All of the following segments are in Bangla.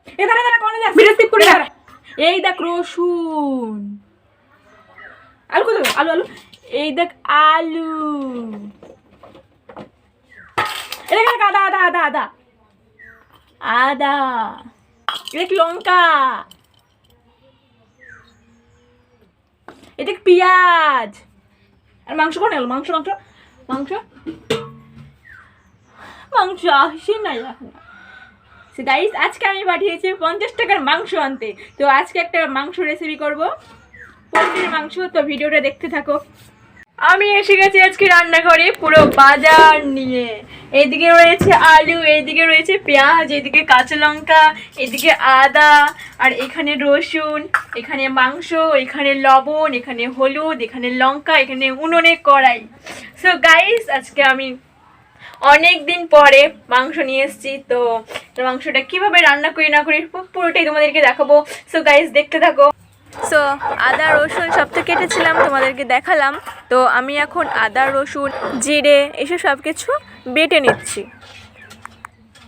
এ দাঁড়া দাঁড়া কোনে যাস ভিডিও স্কিপ করে দাঁড়া এই দেখ রসুন আলু কত আলু আলু এই দেখ আলু এটা দেখ আদা আদা আদা আদা আদা দেখ লঙ্কা এটা পেঁয়াজ আর মাংস কোন এলো মাংস মাংস মাংস মাংস আসে না এখন গাইস আজকে আমি পাঠিয়েছি 50 টাকার মাংস আনতে তো আজকে একটা মাংস রেসিপি করব পোলট্রির মাংস তো ভিডিওটা দেখতে থাকো আমি এসে গেছি আজকে রান্নাঘরে পুরো বাজার নিয়ে এইদিকে রয়েছে আলু এইদিকে রয়েছে পেঁয়াজ এইদিকে কাঁচা লঙ্কা এইদিকে আদা আর এখানে রসুন এখানে মাংস এখানে লবণ এখানে হলুদ এখানে লঙ্কা এখানে উনুনে কড়াই সো গাইস আজকে আমি অনেক দিন পরে মাংস নিয়ে এসেছি তো মাংসটা কিভাবে রান্না করি না করি পুরোটাই তোমাদেরকে দেখাবো সো গাইস দেখতে থাকো সো আদা রসুন সব তো কেটেছিলাম তোমাদেরকে দেখালাম তো আমি এখন আদা রসুন জিরে এসব সব কিছু বেটে নিচ্ছি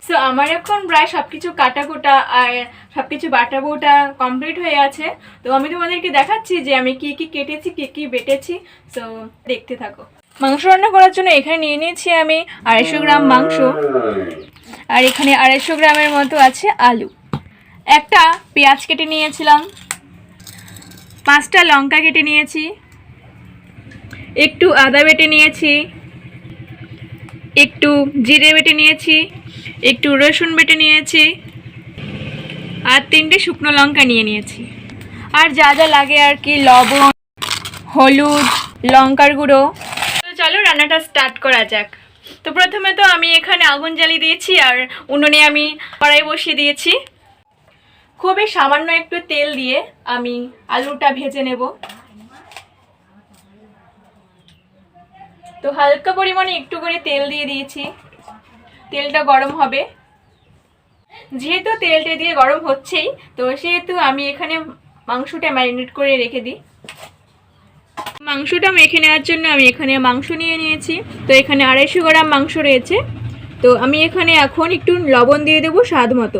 সো আমার এখন প্রায় সব কিছু কাটাকুটা আর সব কিছু বাটা বোটা কমপ্লিট হয়ে আছে তো আমি তোমাদেরকে দেখাচ্ছি যে আমি কি কি কেটেছি কি কি বেটেছি সো দেখতে থাকো মাংস রান্না করার জন্য এখানে নিয়ে নিয়েছি আমি 250 গ্রাম মাংস আর এখানে 250 গ্রামের মতো আছে আলু একটা পেঁয়াজ কেটে নিয়েছিলাম 5টা লঙ্কা কেটে নিয়েছি একটু আদা বেটে নিয়েছি একটু জিরে বেটে নিয়েছি একটু রসুন বেটে নিয়েছি আর 3টে শুকনো লঙ্কা নিয়ে নিয়েছি আর যা যা লাগে আর কি লবণ হলুদ লঙ্কার গুঁড়ো তো চলো রান্নাটা স্টার্ট করা যাক তো প্রথমে তো আমি এখানে আগুন জ্বালিয়ে দিয়েছি আর উনুনে আমি কড়াই বসিয়ে দিয়েছি খুবই সামান্য একটু তেল দিয়ে আমি আলুটা ভেজে নেব তো হালকা পরিমাণে একটু করে তেল দিয়ে দিয়েছি তেলটা গরম হবে যেহেতু তেলটা দিয়ে গরম হচ্ছেই তো সেহেতু আমি এখানে মাংসটা ম্যারিনেট করে রেখে দিই মাংসটা মেখে নেওয়ার জন্য আমি এখানে মাংস নিয়ে নিয়েছি তো এখানে 250 গ্রাম মাংস রয়েছে তো আমি এখানে এখন একটু লবণ দিয়ে দেবো স্বাদ মতো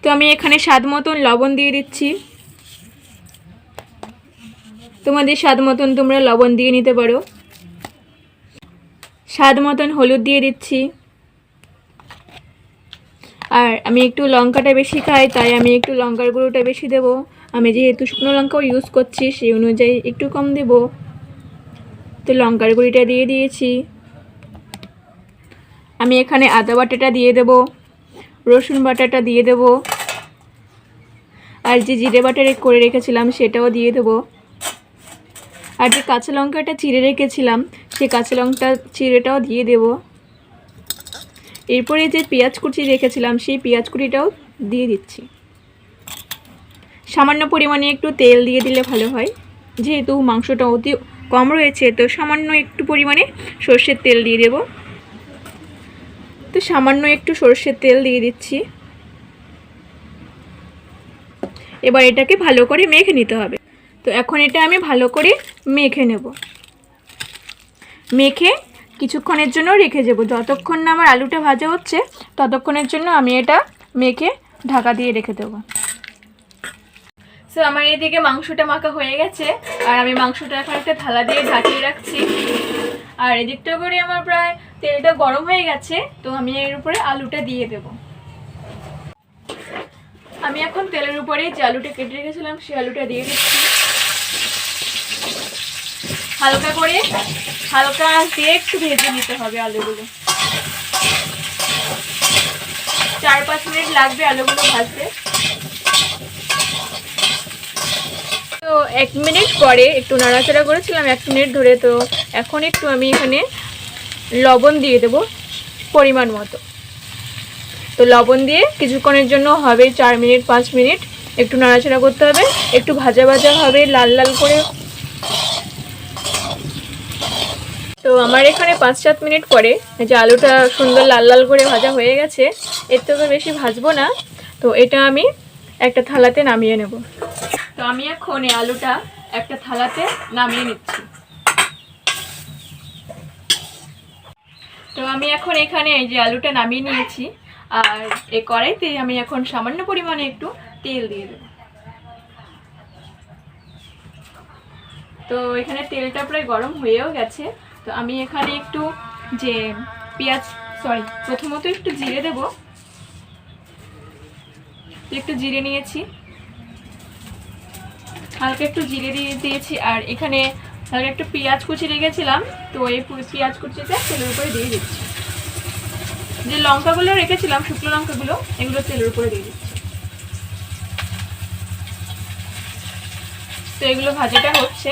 তো আমি এখানে স্বাদ মতন লবণ দিয়ে দিচ্ছি তোমাদের স্বাদ মতন তোমরা লবণ দিয়ে নিতে পারো স্বাদ মতন হলুদ দিয়ে দিচ্ছি আর আমি একটু লঙ্কাটা বেশি খাই তাই আমি একটু লঙ্কার গুঁড়োটা বেশি দেব আমি যেহেতু শুকনো লঙ্কাও ইউজ করছি সেই অনুযায়ী একটু কম দেব তো লঙ্কার গুঁড়িটা দিয়ে দিয়েছি আমি এখানে আদা বাটাটা দিয়ে দেব রসুন বাটাটা দিয়ে দেব আর যে জিরে বাটারে করে রেখেছিলাম সেটাও দিয়ে দেব আর যে কাঁচা লঙ্কাটা চিড়ে রেখেছিলাম সেই কাঁচা লঙ্কা চিড়েটাও দিয়ে দেব এরপরে যে পেঁয়াজ কুচি রেখেছিলাম সেই পেঁয়াজ কুচিটাও দিয়ে দিচ্ছি সামান্য পরিমাণে একটু তেল দিয়ে দিলে ভালো হয় যেহেতু মাংসটা অতি কম রয়েছে তো সামান্য একটু পরিমাণে সরষের তেল দিয়ে দেব তো সামান্য একটু সরষের তেল দিয়ে দিচ্ছি এবার এটাকে ভালো করে মেখে নিতে হবে তো এখন এটা আমি ভালো করে মেখে নেব মেখে কিছুক্ষণের জন্য রেখে দেবো যতক্ষণ না আমার আলুটা ভাজা হচ্ছে ততক্ষণের জন্য আমি এটা মেখে ঢাকা দিয়ে রেখে দেবো সো আমার এদিকে মাংসটা মাখা হয়ে গেছে আর আমি মাংসটা এখন একটা থালা দিয়ে ঢাকিয়ে রাখছি আর এদিকটা করে আমার প্রায় তেলটা গরম হয়ে গেছে তো আমি এর উপরে আলুটা দিয়ে দেব আমি এখন তেলের উপরে যে আলুটা কেটে রেখেছিলাম সেই আলুটা দিয়ে দিচ্ছি হালকা করে হালকা দিয়ে একটু ভেজে নিতে হবে আলুগুলো 4-5 মিনিট লাগবে আলুগুলো ভাজতে তো 1 মিনিট পরে একটু নাড়াচাড়া করেছিলাম 1 মিনিট ধরে তো এখন একটু আমি এখানে লবণ দিয়ে দেব পরিমাণ মতো তো লবণ দিয়ে কিছুক্ষণের জন্য হবে 4 মিনিট 5 মিনিট একটু নাড়াচাড়া করতে হবে একটু ভাজা ভাজা হবে লাল লাল করে তো আমার এখানে 5-7 মিনিট পরে যে আলুটা সুন্দর লাল লাল করে ভাজা হয়ে গেছে এর থেকে বেশি ভাজবো না তো এটা আমি একটা থালাতে নামিয়ে নেব তো আমি এখন এই আলুটা একটা থালাতে নামিয়ে নিচ্ছি তো আমি এখন এখানে এই যে আলুটা নামিয়ে নিয়েছি আর এই কড়াইতে আমি এখন সামান্য পরিমাণে একটু তেল দিয়ে দেবো। তো এখানে তেলটা প্রায় গরম হয়েও গেছে। তো আমি এখানে একটু যে প্রথমত একটু জিরে দেব। একটু জিরে নিয়েছি, হালকা একটু জিরে দিয়েছি। আর এখানে হালকা একটু পেঁয়াজ কুচি রেখেছিলাম, তো এই পেঁয়াজ কুচিটা তেলের উপরে দিয়ে দিচ্ছি। যে লঙ্কাগুলো রেখেছিলাম, শুকনো লঙ্কাগুলো, এগুলো তেলের উপরে দিয়ে দিচ্ছি। তো এগুলো ভাজাটা হচ্ছে।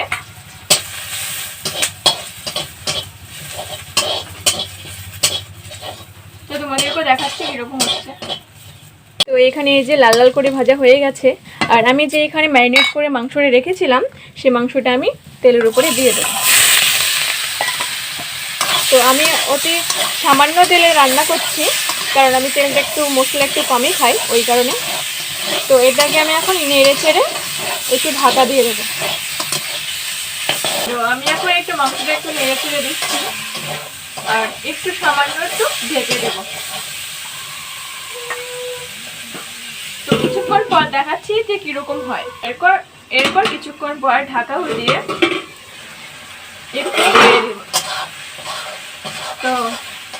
তো তোমাদেরকেও দেখাচ্ছি কিরকম হচ্ছে। তো এখানে এই যে লাল লাল করে ভাজা হয়ে গেছে। আর আমি যে এখানে ম্যারিনেট করে মাংসটা রেখেছিলাম, সেই মাংসটা আমি তেলের উপরে দিয়ে দেবো। তো আমি অতি সামান্য তেলে রান্না করছি, কারণ আমি তেলটা একটু মশলা একটু কমই খাই, ওই কারণে। তো এটাকে আমি এখন নেড়ে চেড়ে একটু ঢাকা দিয়ে দেবো। তো আমি এখন একটু মাংসটা একটু নেড়ে চেড়ে দিচ্ছি, আর একটু সামান্য একটু ঢেকে দেবো। তো কিছুক্ষণ পর দেখাচ্ছি যে কিরকম হয়। এরপর কিছুক্ষণ পর ঢাকা উঠিয়ে একটু নেড়ে দেবো। তো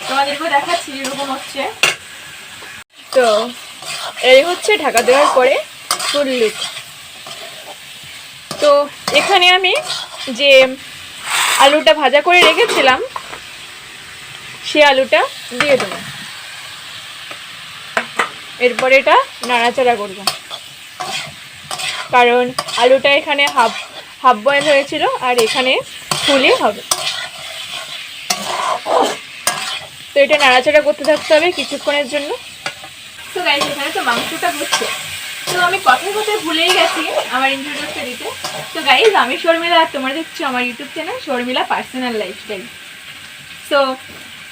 তোমাদেরকেও দেখাচ্ছি কিরকম হচ্ছে। তো এই হচ্ছে ঢাকা দেওয়ার পরে ফুল লুক। তো এখানে আমি যে আলুটা ভাজা করে রেখেছিলাম, সে আলুটা দিয়ে দেবো। এরপর এটা নাড়াচাড়া করব, কারণ আলুটা এখানে হাফ বয়েল হয়েছিল, আর এখানে ফুলে হবে। তো এটা নাড়াচাড়া করতে থাকতে হবে কিছুক্ষণের জন্য। তো গাইস, এখানে তো মাংসটা হচ্ছে। তো আমি কথায় কথায় ভুলেই গেছি আমার ইন্ট্রোডিউসটা দিতে। তো গাইস, আমি শর্মিলা, আর তোমরা দেখছো আমার YouTube channel Sharmila personal lifestyle. তো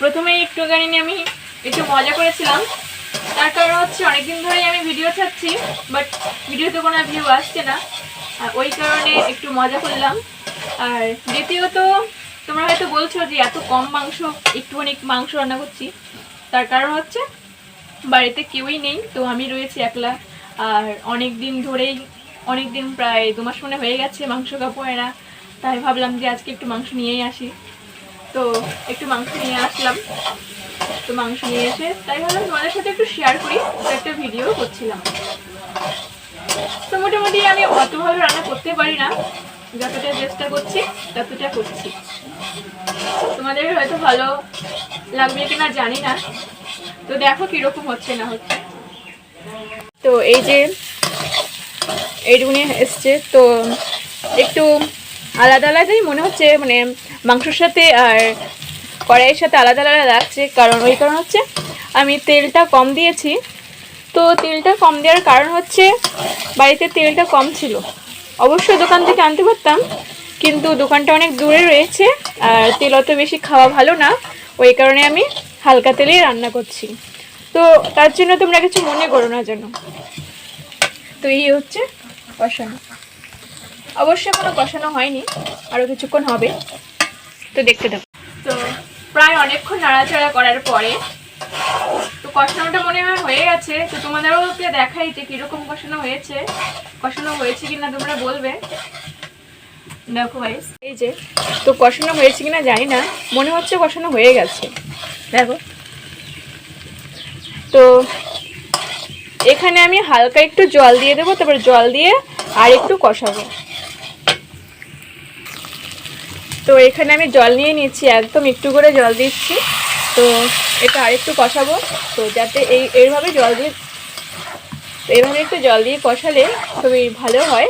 প্রথমেই একটুখানি আমি একটু মজা করেছিলাম, তার কারণ হচ্ছে অনেকদিন ধরেই আমি ভিডিও ছাড়ছি, বাট ভিডিওতে কোনো ভিউ আসছে না, আর ওই কারণে একটু মজা করলাম। আর দ্বিতীয়ত, তোমরা হয়তো বলছো যে এত কম মাংস, একটুখানি মাংস রান্না করছি। তার কারণ হচ্ছে বাড়িতে কেউই নেই, তো আমি রয়েছি একলা। আর অনেক দিন প্রায় 2 মাস মনে হয়ে গেছে মাংস কাপড় না, তাই ভাবলাম যে আজকে একটু মাংস নিয়েই আসি। তো একটু মাংস নিয়ে আসলাম। তো মাংস নিয়ে এসে তাই ভাবলাম তোমাদের সাথে একটু শেয়ার করি, একটা ভিডিও করছিলাম। তো মোটামুটি আমি অত ভালো রান্না করতে পারি না, যতটা চেষ্টা করছি ততটা করছি। তোমাদের হয়তো ভালো লাগবে কিনা জানি না। তো দেখো কিরকম হচ্ছে না হচ্ছে। তো এই যে এইটুকুনি এসছে, তো একটু আলাদা আলাদাই মনে হচ্ছে, মানে মাংসর সাথে আর কড়াইয়ের সাথে আলাদা আলাদা লাগছে। কারণ হচ্ছে আমি তেলটা কম দিয়েছি। তো তেলটা কম দেওয়ার কারণ হচ্ছে বাড়িতে তেলটা কম ছিল। অবশ্যই দোকান থেকে আনতে পারতাম, কিন্তু দোকানটা অনেক দূরে রয়েছে, আর তেল অত বেশি খাওয়া ভালো না, ওই কারণে আমি হালকা তেলেই রান্না করছি। তো তার জন্য তোমরা কিছু মনে করো না যেন। তো এই হচ্ছে কষানো। অবশ্যই কোনো কষানো হয়নি, আরও কিছুক্ষণ হবে। তো দেখতে থাকো। তো প্রায় অনেকক্ষণ নাড়াচাড়া করার পরে তো কষানোটা মনে হয় হয়ে গেছে। তো তোমাদেরকে দেখাই যে কীরকম কষানো হয়েছে কিনা তোমরা বলবে। দেখো গাইস, এই যে তো কষানো হয়েছে কিনা জানি না, মনে হচ্ছে কষানো হয়ে গেছে। দেখো, তো এখানে আমি হালকা একটু জল দিয়ে দেবো, তারপর জল দিয়ে আর একটু কষাবো। তো এখানে আমি জল নিয়ে নিচ্ছি, একদম একটু করে জল দিচ্ছি। তো এটা আরেকটু কষাবো। তো যাতে এইভাবে একটু জল দিয়ে কষালে খুবই ভালো হয়,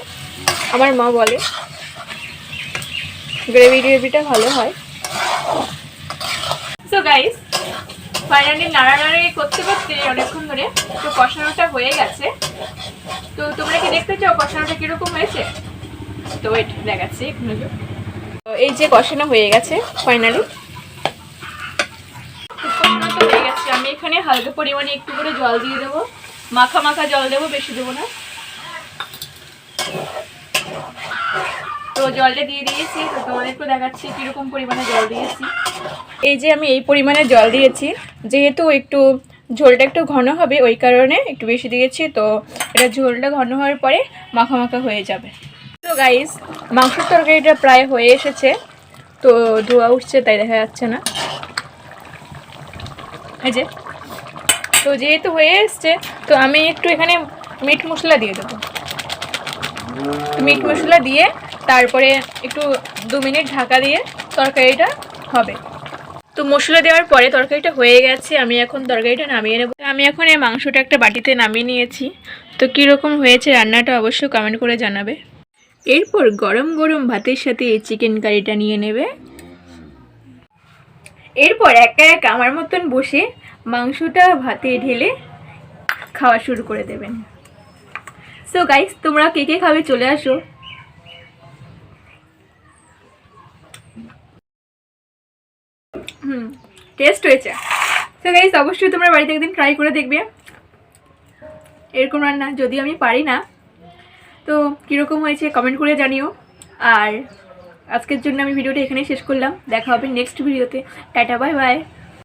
আমার মা বলে গ্রেভিটা ভালো হয়। সো গাইস, ফাইনালি নাড়ানাড়ি করতে করতে অনেকক্ষণ ধরে তো কষানোটা হয়ে গেছে। তো তোমরা কি দেখতে চাও কষানোটা কিরকম হয়েছে? তো ওয়েট দেখাচ্ছি একটু। তো এই যে কষানো হয়ে গেছে ফাইনালি, কষানোটা হয়ে গেছে। আমি এখানে হালকা পরিমাণে একটু করে জল দিয়ে দেবো, মাখা জল দেবো, বেশি দেবো না। তো জলটা দিয়ে দিয়েছি। তো তোমাদেরকে দেখাচ্ছি কীরকম পরিমাণে জল দিয়েছি। এই যে আমি এই পরিমাণে জল দিয়েছি, যেহেতু একটু ঝোলটা একটু ঘন হবে, ওই কারণে একটু বেশি দিয়েছি। তো এটা ঝোলটা ঘন হওয়ার পরে মাখা মাখা হয়ে যাবে। তো গাইস, মাংসের তরকারিটা প্রায় হয়ে এসেছে। তো ধোয়া উঠছে তাই দেখা যাচ্ছে না, এই যে। তো যেহেতু হয়ে এসছে, তো আমি একটু এখানে মিট মশলা দিয়ে দেবো। মিট মশলা দিয়ে তারপরে একটু 2 মিনিট ঢাকা দিয়ে তরকারিটা হবে। তো মশলা দেওয়ার পরে তরকারিটা হয়ে গেছে, আমি এখন তরকারিটা নামিয়ে নেব। আমি এখন এই মাংসটা একটা বাটিতে নামিয়ে নিয়েছি। তো কীরকম হয়েছে রান্নাটা অবশ্যই কমেন্ট করে জানাবে। এরপর গরম গরম ভাতের সাথে এই চিকেন কারিটা নিয়ে নেবে। এরপর একা একা আমার মতন বসে মাংসটা ভাতে ঢেলে খাওয়া শুরু করে দেবেন। সো গাইস, তোমরা কে কে খাবে চলে আসো। টেস্ট হয়েছে। সো গাইস, অবশ্যই তোমরা বাড়িতে একদিন ট্রাই করে দেখবে এরকম রান্না। যদি আমি পারি না, তো কীরকম হয়েছে কমেন্ট করে জানিও। আর আজকের জন্য আমি ভিডিওটা এখানেই শেষ করলাম। দেখা হবে নেক্সট ভিডিওতে। Tata, bye bye.